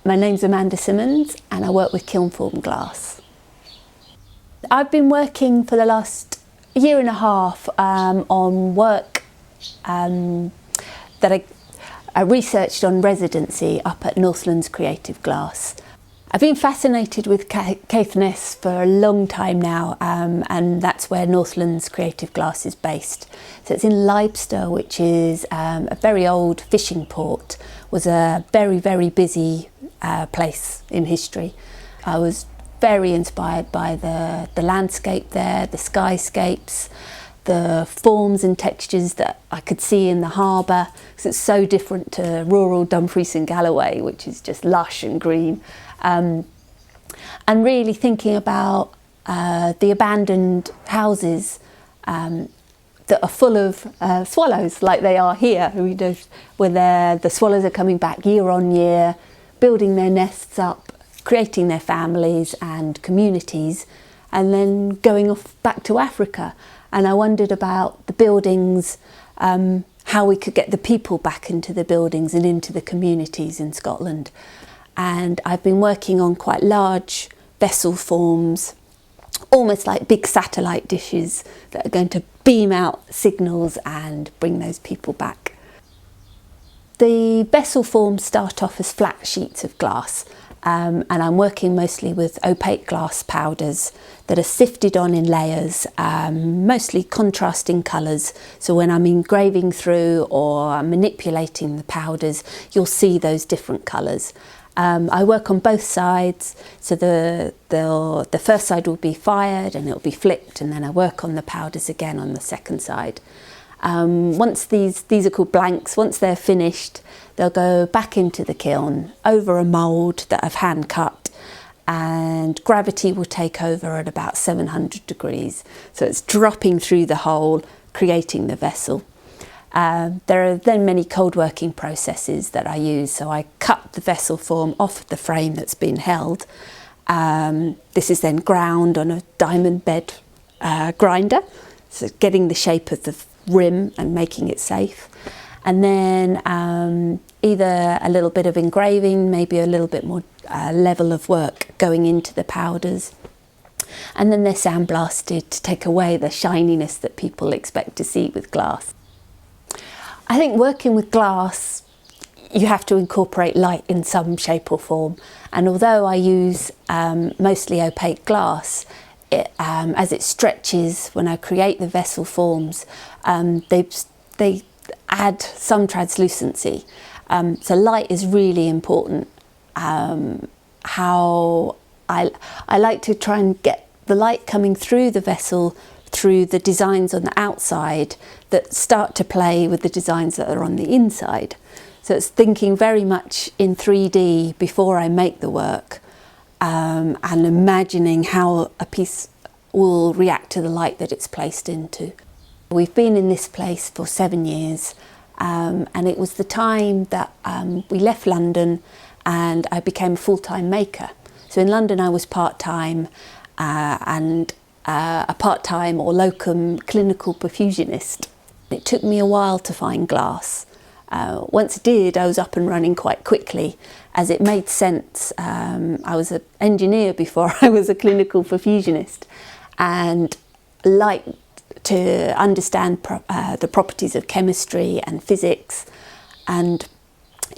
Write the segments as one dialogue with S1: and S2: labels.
S1: My name's Amanda Simmons and I work with kiln-formed glass. I've been working for the last year and a half on work that I researched on residency up at Northlands Creative Glass. I've been fascinated with Caithness for a long time now, and that's where Northlands Creative Glass is based. So it's in Leicester, which is a very old fishing port, was a very, very busy place in history. I was very inspired by the landscape there, the skyscapes, the forms and textures that I could see in the harbour, because it's so different to rural Dumfries and Galloway, which is just lush and green. And really thinking about the abandoned houses that are full of swallows, like they are here, where the swallows are coming back year on year, building their nests up, creating their families and communities, and then going off back to Africa. And I wondered about the buildings, how we could get the people back into the buildings and into the communities in Scotland. And I've been working on quite large vessel forms, almost like big satellite dishes that are going to beam out signals and bring those people back. The vessel forms start off as flat sheets of glass, and I'm working mostly with opaque glass powders that are sifted on in layers, mostly contrasting colours. So when I'm engraving through or manipulating the powders, you'll see those different colours. I work on both sides, so the first side will be fired and it'll be flipped, and then I work on the powders again on the second side. Once these are called blanks, once they're finished, they'll go back into the kiln over a mould that I've hand cut, and gravity will take over at about 700 degrees. So it's dropping through the hole, creating the vessel. There are then many cold working processes that I use. So I cut the vessel form off the frame that's been held. This is then ground on a diamond bed grinder, so getting the shape of the rim and making it safe. And then either a little bit of engraving, maybe a little bit more level of work going into the powders. And then they're sandblasted to take away the shininess that people expect to see with glass. I think working with glass, you have to incorporate light in some shape or form. And although I use mostly opaque glass, as it stretches when I create the vessel forms, they add some translucency. So light is really important. How I like to try and get the light coming through the vessel through the designs on the outside that start to play with the designs that are on the inside. So it's thinking very much in 3D before I make the work, and imagining how a piece will react to the light that it's placed into. We've been in this place for 7 years, and it was the time that we left London and I became a full-time maker. So in London I was part-time and a part-time or locum clinical perfusionist. It took me a while to find glass. Once I did, I was up and running quite quickly, as it made sense. I was an engineer before I was a clinical perfusionist, and liked to understand the properties of chemistry and physics, and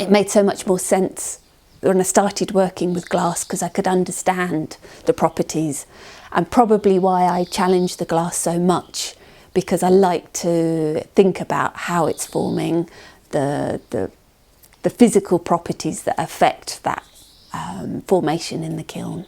S1: it made so much more sense when I started working with glass, because I could understand the properties, and probably why I challenge the glass so much, because I like to think about how it's forming, the physical properties that affect that formation in the kiln.